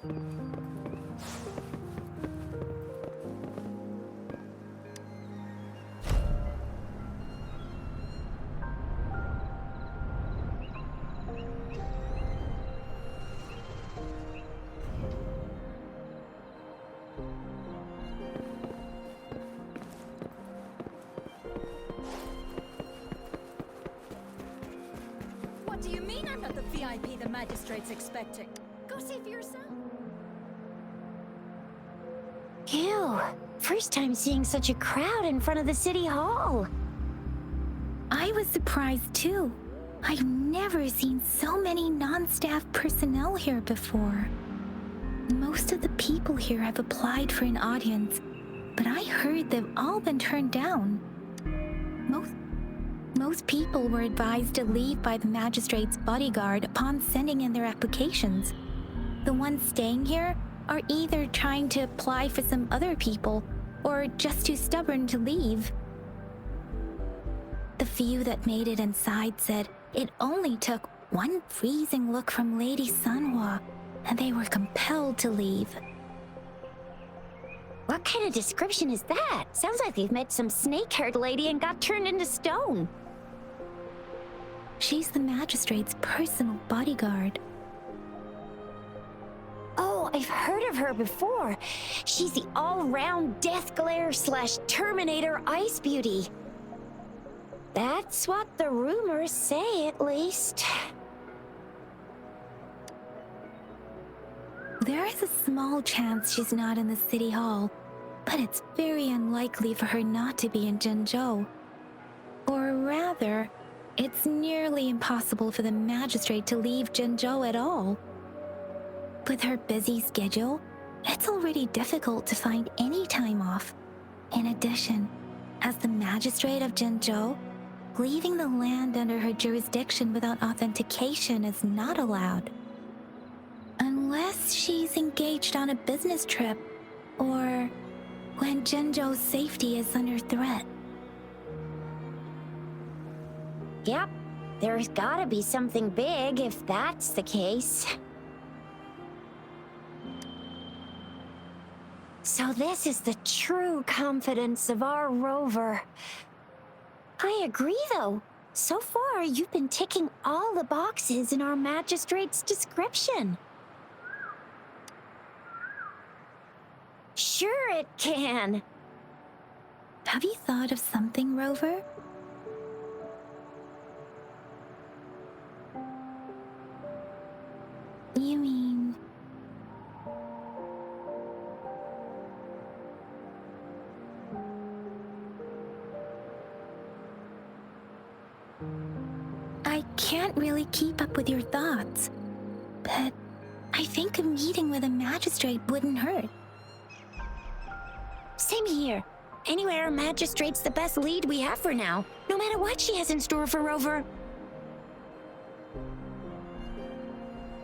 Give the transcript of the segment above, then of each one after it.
What do you mean I'm not the VIP the magistrate's expecting? Go see for yourself. Ew, first time seeing such a crowd in front of the city hall. I was surprised too. I've never seen so many non-staff personnel here before. Most of the people here have applied for an audience, but I heard they've all been turned down. Most people were advised to leave by the magistrate's bodyguard upon sending in their applications. The ones staying here are either trying to apply for some other people or just too stubborn to leave. The few that made it inside said it only took one freezing look from Lady Sanhua and they were compelled to leave. What kind of description is that? Sounds like they've met some snake-haired lady and got turned into stone. She's the magistrate's personal bodyguard. Oh, I've heard of her before. She's the all-round Death Glare / Terminator Ice Beauty. That's what the rumors say, at least. There is a small chance she's not in the city hall, but it's very unlikely for her not to be in Zhengzhou. Or rather, it's nearly impossible for the magistrate to leave Zhengzhou at all. With her busy schedule, it's already difficult to find any time off. In addition, as the magistrate of Zhengzhou, leaving the land under her jurisdiction without authentication is not allowed. Unless she's engaged on a business trip, or when Zhengzhou's safety is under threat. Yep, there's gotta be something big if that's the case. So this is the true confidence of our rover. I agree, though. So far, you've been ticking all the boxes in our magistrate's description. Sure it can. Have you thought of something, Rover? You mean... I can't really keep up with your thoughts, but I think a meeting with a magistrate wouldn't hurt. Same here. Anyway, our magistrate's the best lead we have for now, no matter what she has in store for Rover.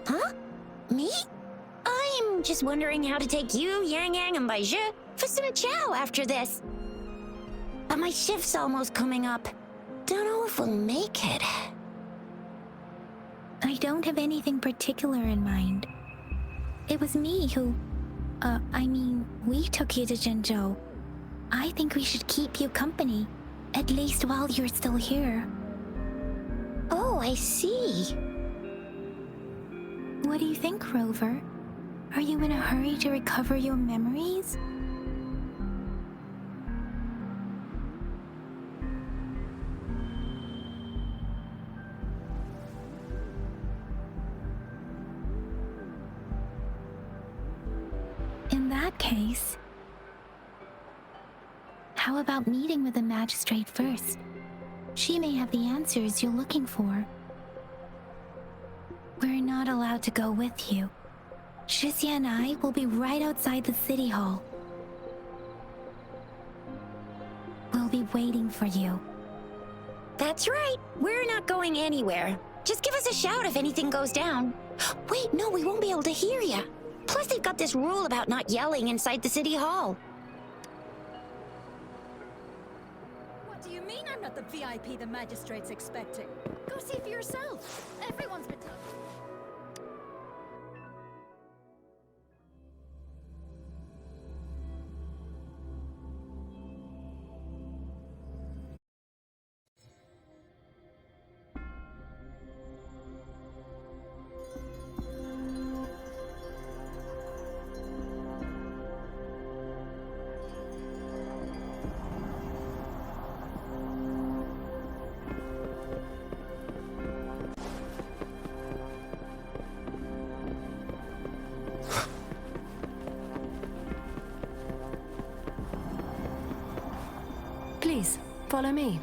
Huh? Me? I'm just wondering how to take you, Yang Yang, and Baizhi for some chow after this. But my shift's almost coming up. Don't know if we'll make it. I don't have anything particular in mind. It was me who... we took you to Zhengzhou. I think we should keep you company, at least while you're still here. Oh, I see. What do you think, Rover? Are you in a hurry to recover your memories? In that case, how about meeting with the magistrate first? She may have the answers you're looking for. We're not allowed to go with you. Shixia and I will be right outside the city hall. We'll be waiting for you. That's right. We're not going anywhere. Just give us a shout if anything goes down. Wait, no, we won't be able to hear ya. Plus, they've got this rule about not yelling inside the city hall. What do you mean I'm not the VIP the magistrate's expecting? Go see for yourself. Everyone's been telling. follow me?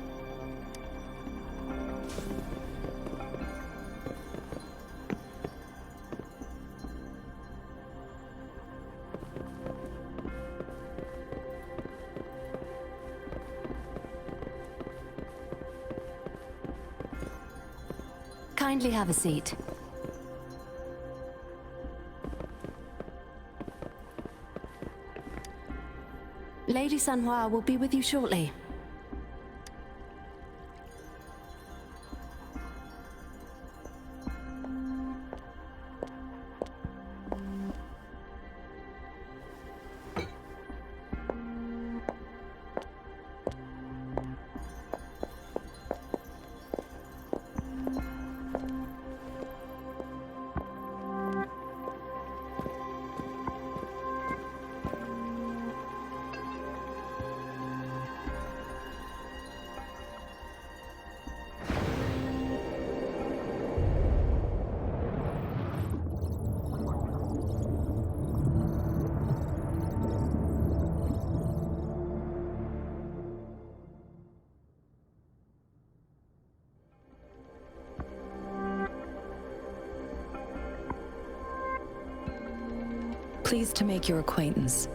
Kindly have a seat. Lady Sanhua will be with you shortly. Pleased to make your acquaintance.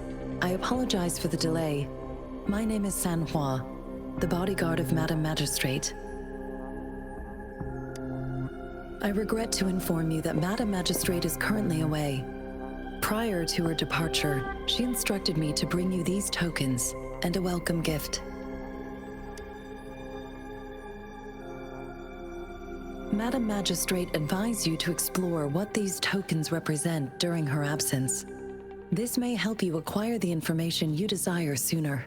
I apologize for the delay. My name is Sanhua, the bodyguard of Madame Magistrate. I regret to inform you that Madame Magistrate is currently away. Prior to her departure, she instructed me to bring you these tokens and a welcome gift. Madame Magistrate advised you to explore what these tokens represent during her absence. This may help you acquire the information you desire sooner.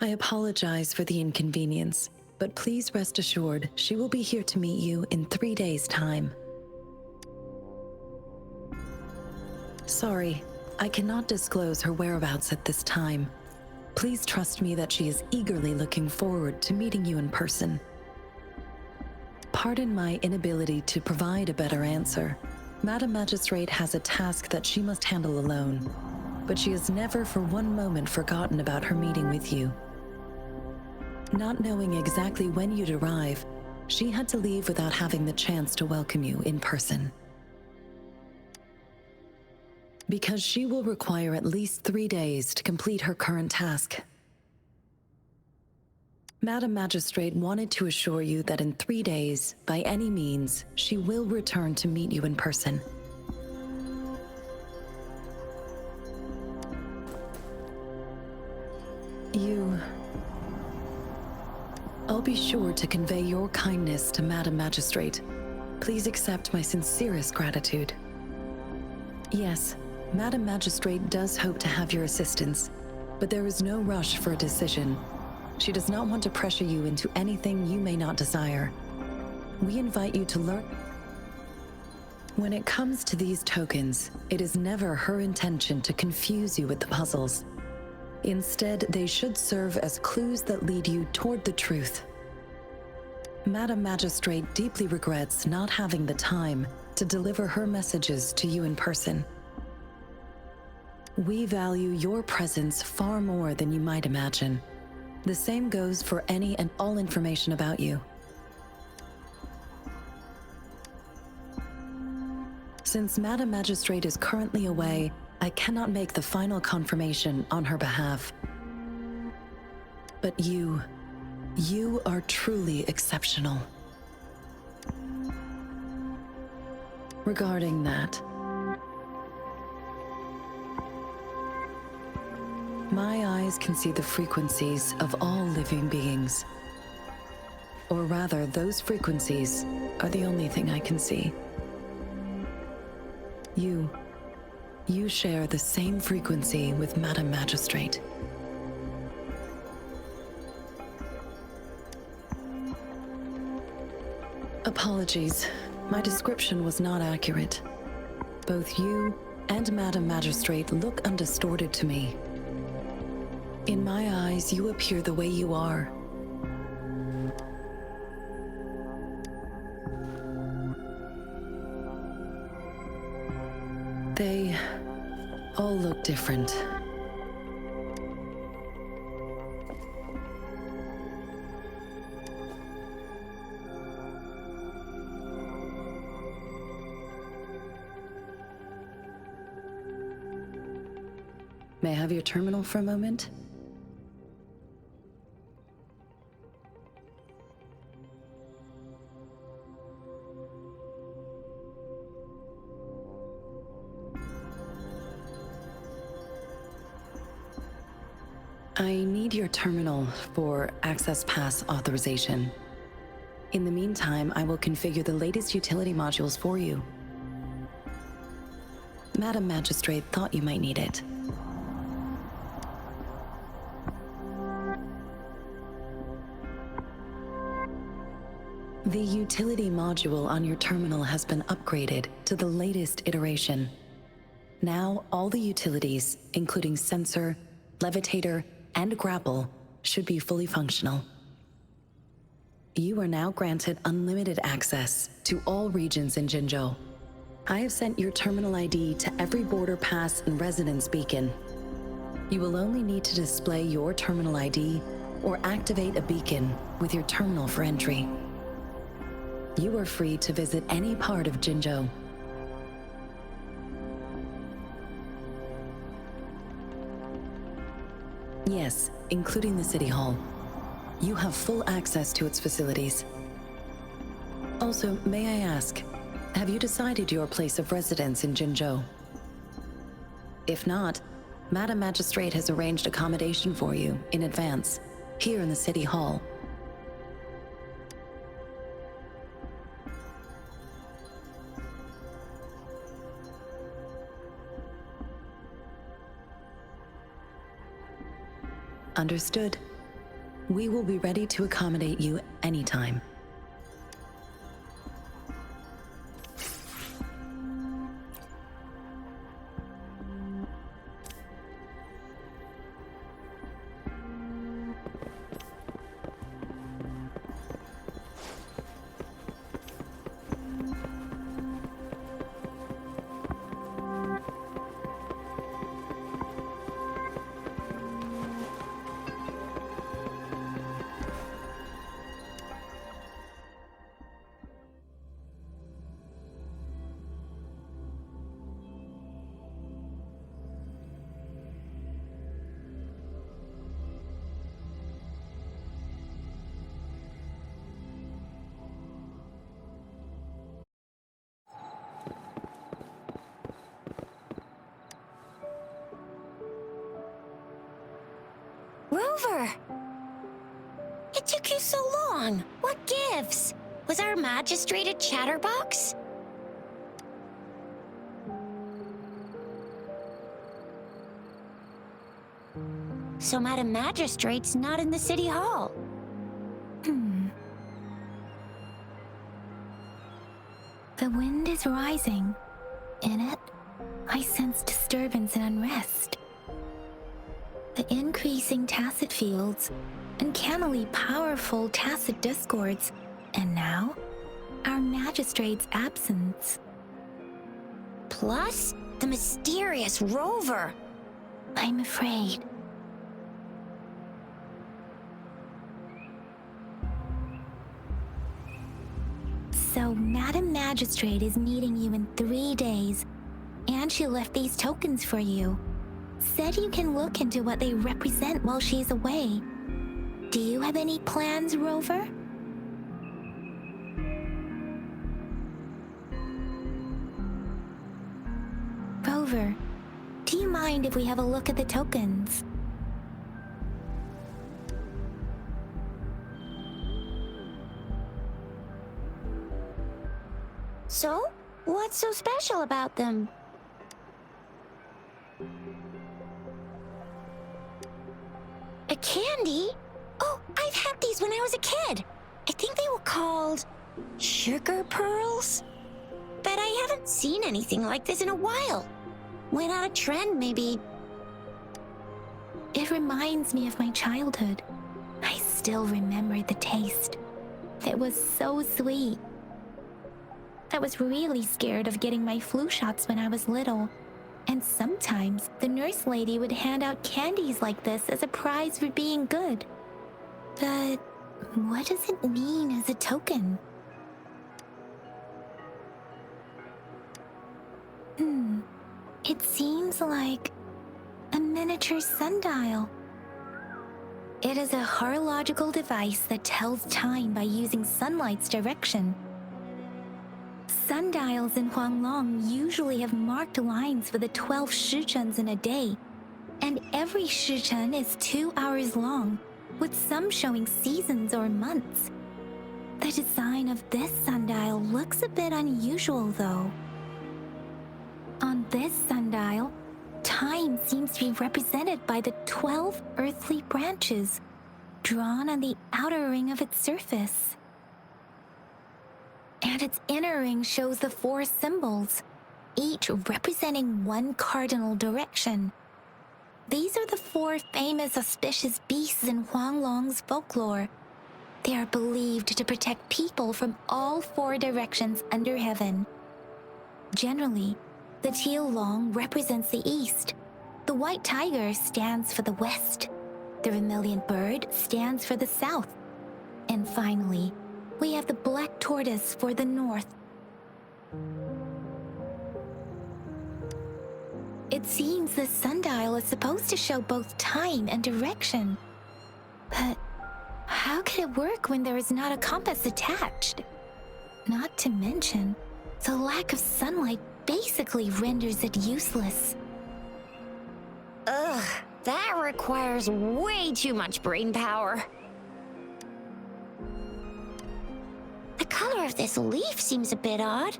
I apologize for the inconvenience, but please rest assured she will be here to meet you in 3 days' time. Sorry, I cannot disclose her whereabouts at this time. Please trust me that she is eagerly looking forward to meeting you in person. Pardon my inability to provide a better answer. Madame Magistrate has a task that she must handle alone, but she has never for one moment forgotten about her meeting with you. Not knowing exactly when you'd arrive, she had to leave without having the chance to welcome you in person. Because she will require at least 3 days to complete her current task. Madame Magistrate wanted to assure you that in 3 days, by any means, she will return to meet you in person. I'll be sure to convey your kindness to Madame Magistrate. Please accept my sincerest gratitude. Yes, Madame Magistrate does hope to have your assistance, but there is no rush for a decision. She does not want to pressure you into anything you may not desire. We invite you to learn. When it comes to these tokens, it is never her intention to confuse you with the puzzles. Instead, they should serve as clues that lead you toward the truth. Madame Magistrate deeply regrets not having the time to deliver her messages to you in person. We value your presence far more than you might imagine. The same goes for any and all information about you. Since Madame Magistrate is currently away, I cannot make the final confirmation on her behalf. But you are truly exceptional. Regarding that, my eyes can see the frequencies of all living beings. Or rather, those frequencies are the only thing I can see. You share the same frequency with Madame Magistrate. Apologies, my description was not accurate. Both you and Madame Magistrate look undistorted to me. In my eyes, you appear the way you are. They all look different. May I have your terminal for a moment? I need your terminal for Access Pass authorization. In the meantime, I will configure the latest utility modules for you. Madam Magistrate thought you might need it. The utility module on your terminal has been upgraded to the latest iteration. Now, all the utilities, including sensor, levitator, and grapple, should be fully functional. You are now granted unlimited access to all regions in Jinzhou. I have sent your terminal ID to every border pass and residence beacon. You will only need to display your terminal ID or activate a beacon with your terminal for entry. You are free to visit any part of Jinzhou. Yes, including the City Hall. You have full access to its facilities. Also, may I ask, have you decided your place of residence in Jinzhou? If not, Madam Magistrate has arranged accommodation for you in advance, here in the City Hall. Understood. We will be ready to accommodate you anytime. Rover! It took you so long. What gives? Was our magistrate a chatterbox? So Madam Magistrate's not in the City Hall. The wind is rising. In it, I sense disturbance and unrest. The increasing tacit fields, uncannily powerful tacit discords, and now, our magistrate's absence. Plus, the mysterious Rover. I'm afraid. So, Madam Magistrate is meeting you in 3 days, and she left these tokens for you. Said you can look into what they represent while she's away. Do you have any plans, Rover? Rover, do you mind if we have a look at the tokens? So, what's so special about them? A candy? Oh, I've had these when I was a kid. I think they were called sugar pearls? But I haven't seen anything like this in a while. Went out of trend, maybe. It reminds me of my childhood. I still remember the taste. It was so sweet. I was really scared of getting my flu shots when I was little. And sometimes the nurse lady would hand out candies like this as a prize for being good. But what does it mean as a token? It seems like a miniature sundial. It is a horological device that tells time by using sunlight's direction. Sundials in Huanglong usually have marked lines for the 12 shichens in a day, and every shichen is 2 hours long, with some showing seasons or months. The design of this sundial looks a bit unusual, though. On this sundial, time seems to be represented by the 12 earthly branches drawn on the outer ring of its surface. And its inner ring shows the 4 symbols, each representing one cardinal direction. These are the 4 famous auspicious beasts in Huanglong's folklore. They are believed to protect people from all 4 directions under heaven. Generally, the teal long represents the east, the white tiger stands for the west, the vermilion bird stands for the south, and finally, we have the black tortoise for the north. It seems the sundial is supposed to show both time and direction. But how can it work when there is not a compass attached? Not to mention, the lack of sunlight basically renders it useless. Ugh, that requires way too much brain power. The color of this leaf seems a bit odd.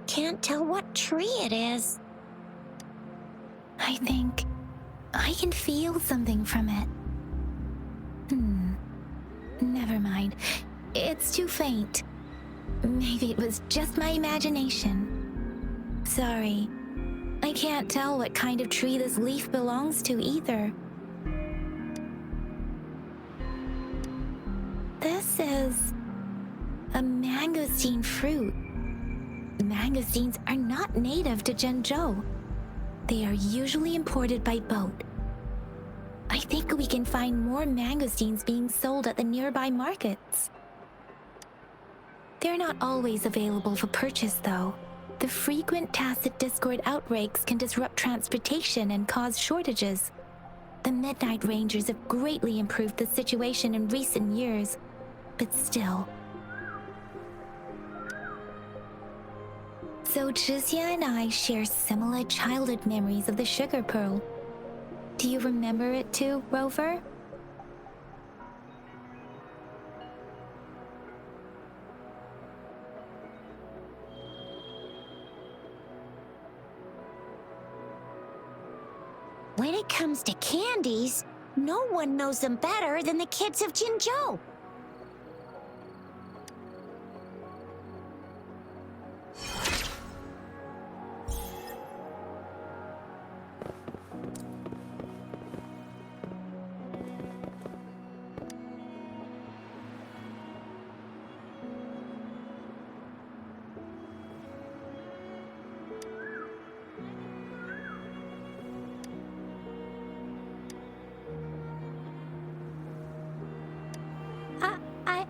Can't tell what tree it is. I think I can feel something from it. Never mind. It's too faint. Maybe it was just my imagination. Sorry. I can't tell what kind of tree this leaf belongs to either. This is a mangosteen fruit. Mangosteens are not native to Zhengzhou. They are usually imported by boat. I think we can find more mangosteens being sold at the nearby markets. They're not always available for purchase, though. The frequent tacit discord outbreaks can disrupt transportation and cause shortages. The Midnight Rangers have greatly improved the situation in recent years, but still. So Zhixia and I share similar childhood memories of the Sugar Pearl. Do you remember it too, Rover? When it comes to candies, no one knows them better than the kids of Jinzhou.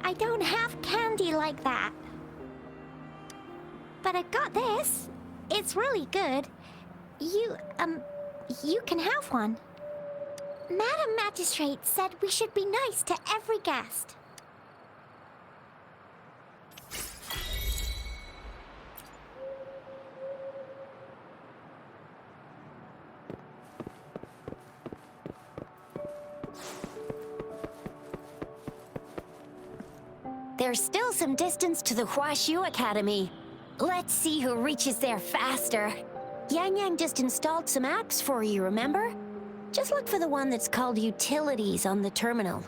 I don't have candy like that. But I got this. It's really good. You can have one. Madam Magistrate said we should be nice to every guest. There's still some distance to the Huaxiu Academy. Let's see who reaches there faster. Yang Yang just installed some apps for you, remember? Just look for the one that's called Utilities on the terminal.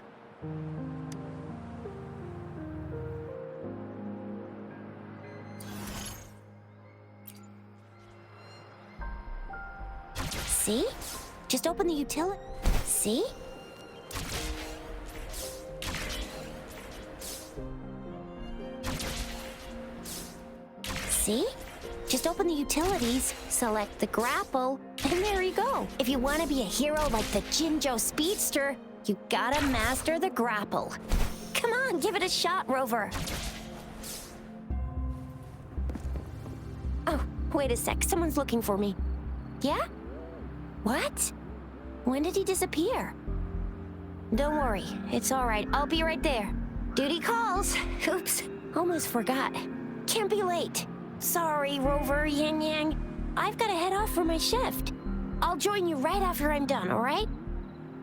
See? Just open the utility. See? See? Just open the utilities, select the grapple, and there you go. If you want to be a hero like the Jinzhou Speedster, you gotta master the grapple. Come on, give it a shot, Rover. Oh, wait a sec. Someone's looking for me. Yeah? What? When did he disappear? Don't worry, it's alright. I'll be right there. Duty calls. Oops, almost forgot. Can't be late. Sorry, Rover, Yang Yang. I've gotta head off for my shift. I'll join you right after I'm done, alright?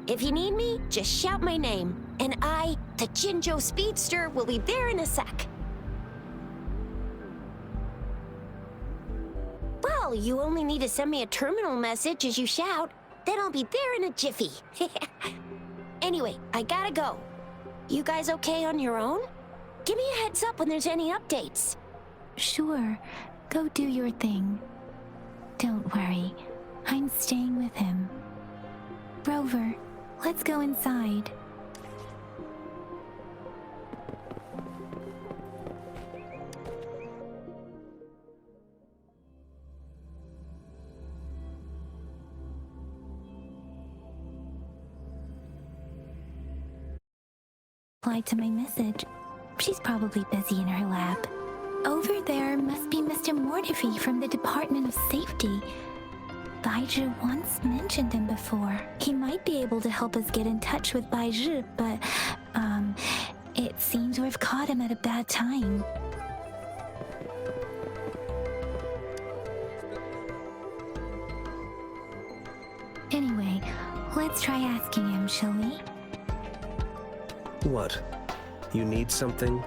If you need me, just shout my name. And I, the Jinzhou Speedster, will be there in a sec. Well, you only need to send me a terminal message as you shout. Then I'll be there in a jiffy. Anyway, I gotta go. You guys okay on your own? Give me a heads up when there's any updates. Sure, go do your thing. Don't worry, I'm staying with him. Rover, let's go inside. Replied to my message. She's probably busy in her lab. Over there must be Mr. Mortifi from the Department of Safety. Baizhi once mentioned him before. He might be able to help us get in touch with Baizhi, but, it seems we've caught him at a bad time. Anyway, let's try asking him, shall we? What? You need something?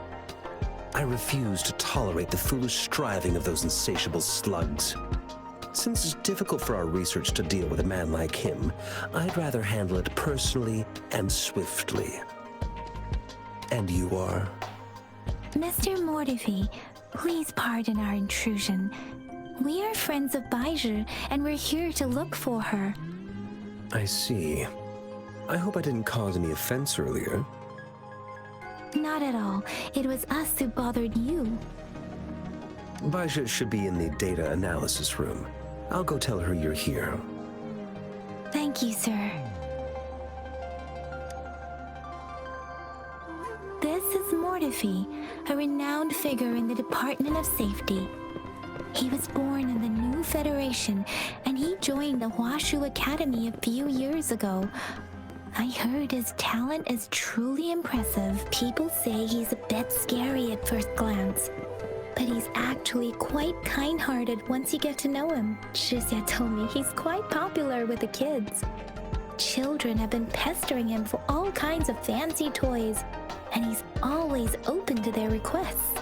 I refuse to tolerate the foolish striving of those insatiable slugs. Since it's difficult for our research to deal with a man like him, I'd rather handle it personally and swiftly. And you are? Mr. Mortifi, please pardon our intrusion. We are friends of Baizhi, and we're here to look for her. I see. I hope I didn't cause any offense earlier. Not at all. It was us who bothered you. Baizhi should be in the data analysis room. I'll go tell her you're here. Thank you, sir. This is Mortifi, a renowned figure in the Department of Safety. He was born in the new Federation, and he joined the Huashu Academy a few years ago. I heard his talent is truly impressive. People say he's a bit scary at first glance, but he's actually quite kind-hearted once you get to know him. Shixia told me he's quite popular with the kids. Children have been pestering him for all kinds of fancy toys, and he's always open to their requests.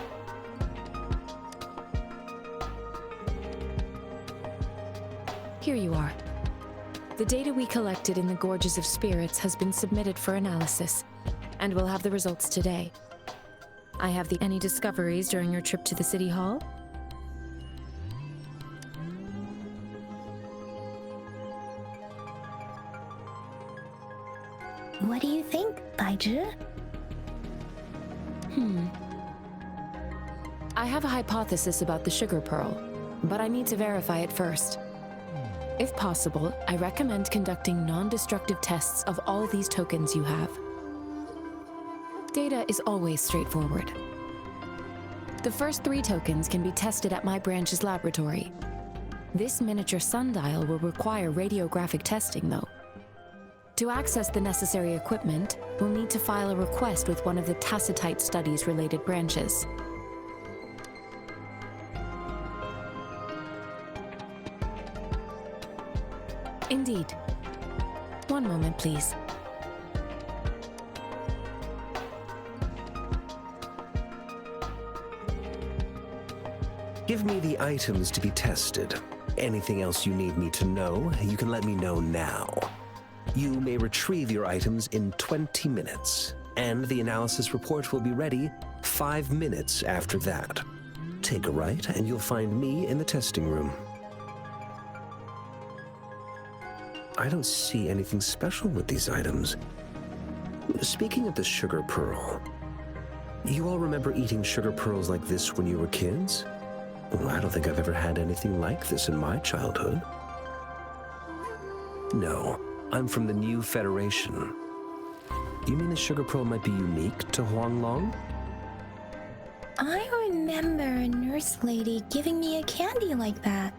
Here you are. The data we collected in the Gorges of Spirits has been submitted for analysis, and we'll have the results today. I have any discoveries during your trip to the City Hall? What do you think, Baizhi? I have a hypothesis about the sugar pearl, but I need to verify it first. If possible, I recommend conducting non-destructive tests of all these tokens you have. Data is always straightforward. The first 3 tokens can be tested at my branch's laboratory. This miniature sundial will require radiographic testing, though. To access the necessary equipment, we'll need to file a request with one of the Tacitite Studies-related branches. Indeed. One moment, please. Give me the items to be tested. Anything else you need me to know, you can let me know now. You may retrieve your items in 20 minutes, and the analysis report will be ready 5 minutes after that. Take a right, and you'll find me in the testing room. I don't see anything special with these items. Speaking of the sugar pearl, you all remember eating sugar pearls like this when you were kids? Well, I don't think I've ever had anything like this in my childhood. No, I'm from the new Federation. You mean the sugar pearl might be unique to Huanglong? I remember a nurse lady giving me a candy like that.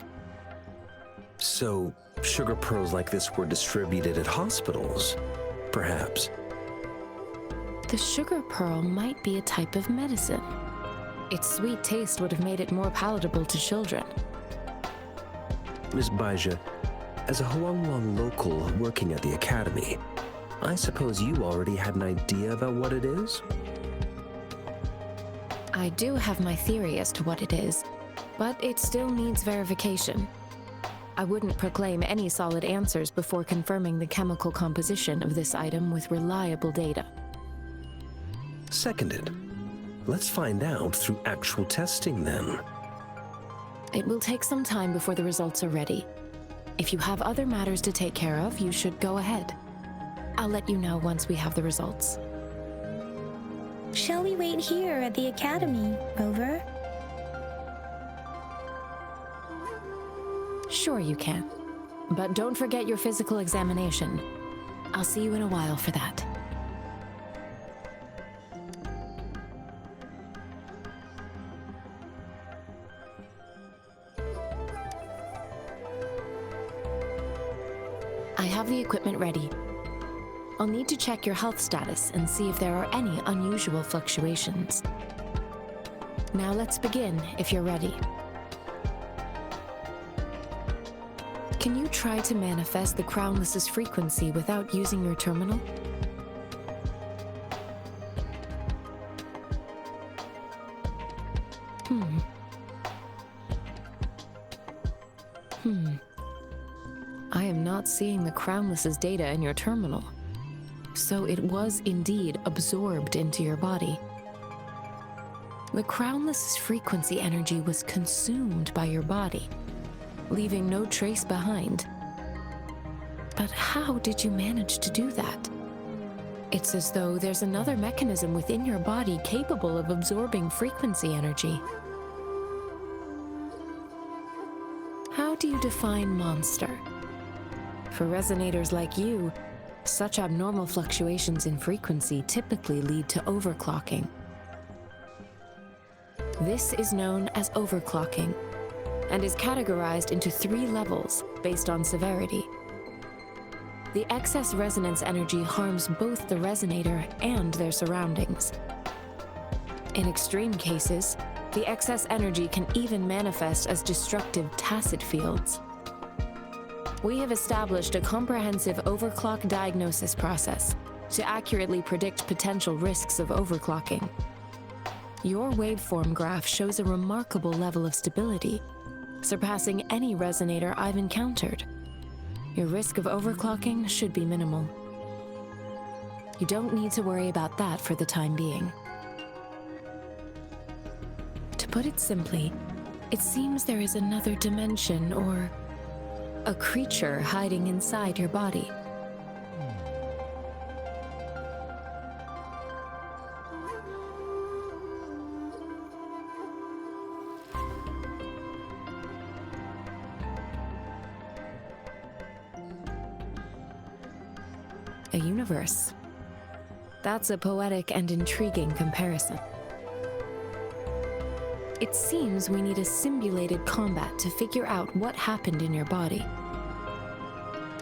So So, sugar pearls like this were distributed at hospitals, perhaps. The sugar pearl might be a type of medicine. Its sweet taste would have made it more palatable to children. Miss Baija, as a Huangwang local working at the academy, I suppose you already had an idea about what it is? I do have my theory as to what it is, but it still needs verification. I wouldn't proclaim any solid answers before confirming the chemical composition of this item with reliable data. Seconded. Let's find out through actual testing then. It will take some time before the results are ready. If you have other matters to take care of, you should go ahead. I'll let you know once we have the results. Shall we wait here at the academy, Rover? Sure you can. But don't forget your physical examination. I'll see you in a while for that. I have the equipment ready. I'll need to check your health status and see if there are any unusual fluctuations. Now let's begin, if you're ready. Can you try to manifest the Crownless's frequency without using your terminal? I am not seeing the Crownless's data in your terminal. So it was indeed absorbed into your body. The Crownless's frequency energy was consumed by your body, leaving no trace behind. But how did you manage to do that? It's as though there's another mechanism within your body capable of absorbing frequency energy. How do you define monster? For resonators like you, such abnormal fluctuations in frequency typically lead to overclocking. This is known as overclocking, and is categorized into 3 levels based on severity. The excess resonance energy harms both the resonator and their surroundings. In extreme cases, the excess energy can even manifest as destructive tacit fields. We have established a comprehensive overclock diagnosis process to accurately predict potential risks of overclocking. Your waveform graph shows a remarkable level of stability, surpassing any resonator I've encountered. Your risk of overclocking should be minimal. You don't need to worry about that for the time being. To put it simply, it seems there is another dimension or a creature hiding inside your body. A universe. That's a poetic and intriguing comparison. It seems we need a simulated combat to figure out what happened in your body.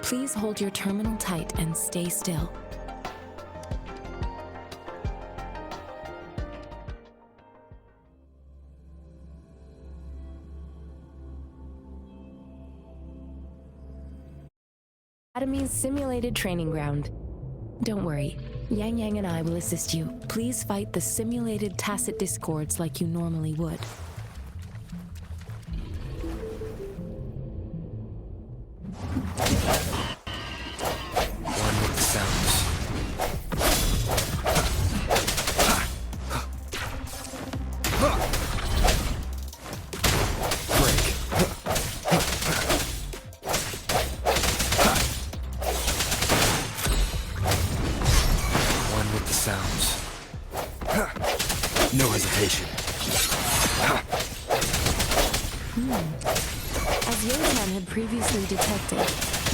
Please hold your terminal tight and stay still. Academy's simulated training ground. Don't worry, Yang Yang and I will assist you. Please fight the simulated tacit discords like you normally would. One with the sounds. Break. One with the sounds. No hesitation. As Yang had previously detected,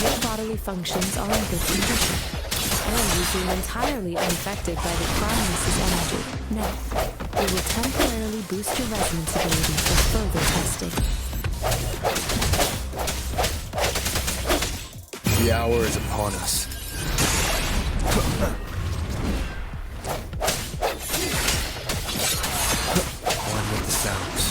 your bodily functions are in good condition, and you seem entirely unaffected by the Crownless's energy. Now, we will temporarily boost your resonance ability for further testing. The hour is upon us. One with the sounds.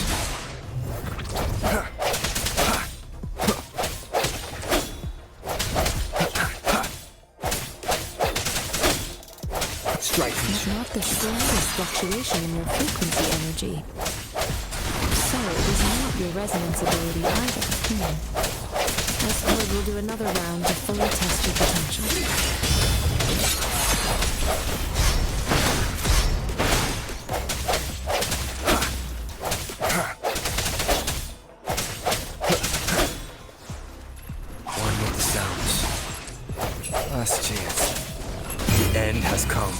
Strike me. There's not the slightest fluctuation in your frequency energy. So it is not your resonance ability either. I suppose we'll do another round to fully test your potential. One with the sounds. Last chance. The end has come.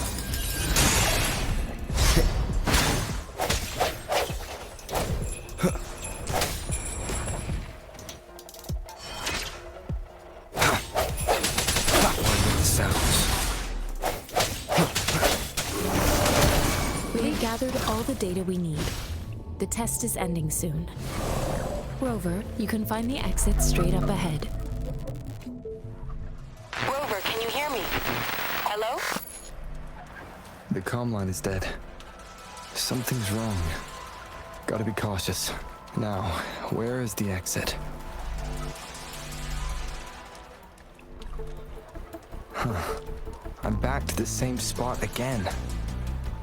All the data we need. The test is ending soon. Rover, you can find the exit straight up ahead. Rover, can you hear me? Hello? The comm line is dead. Something's wrong. Gotta be cautious. Now, where is the exit? I'm back to the same spot again.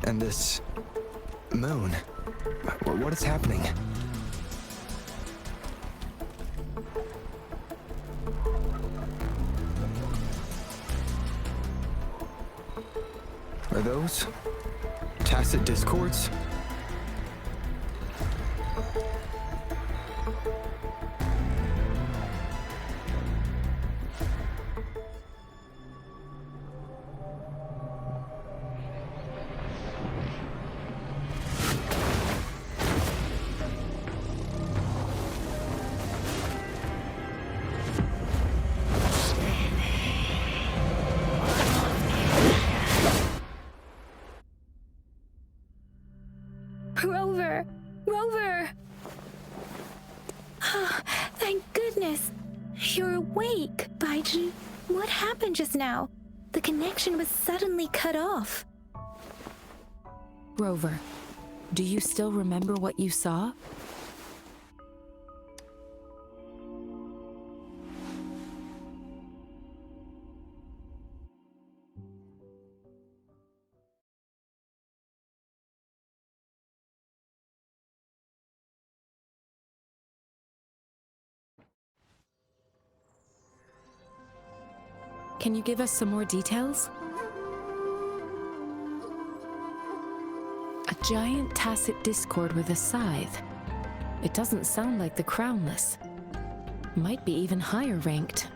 And this moon. What is happening? Are those tacit discords? Rover! Rover! Oh, thank goodness! You're awake, Baiji. What happened just now? The connection was suddenly cut off. Rover, do you still remember what you saw? Can you give us some more details? A giant tacit discord with a scythe. It doesn't sound like the crownless. Might be even higher ranked.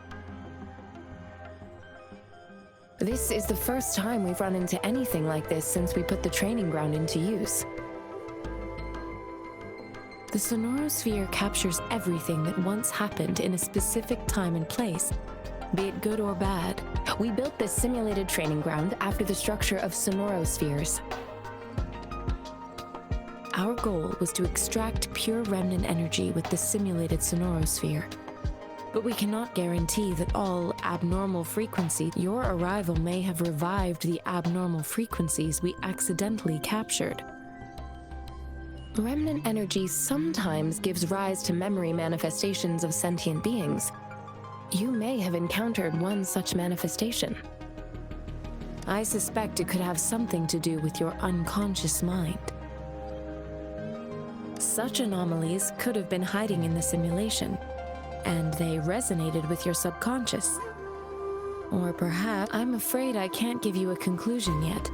This is the first time we've run into anything like this since we put the training ground into use. The sonorosphere captures everything that once happened in a specific time and place, be it good or bad. We built this simulated training ground after the structure of sonorospheres. Our goal was to extract pure remnant energy with the simulated sonorosphere. But we cannot guarantee that all abnormal frequency. Your arrival may have revived the abnormal frequencies we accidentally captured. Remnant energy sometimes gives rise to memory manifestations of sentient beings. You may have encountered one such manifestation. I suspect it could have something to do with your unconscious mind. Such anomalies could have been hiding in the simulation, and they resonated with your subconscious. Or perhaps, I'm afraid I can't give you a conclusion yet.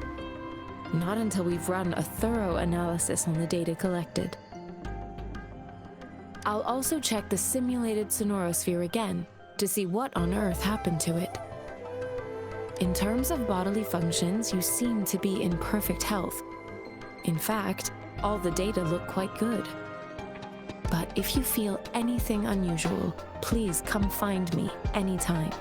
Not until we've run a thorough analysis on the data collected. I'll also check the simulated sonorosphere again to see what on earth happened to it. In terms of bodily functions, you seem to be in perfect health. In fact, all the data look quite good. But if you feel anything unusual, please come find me anytime.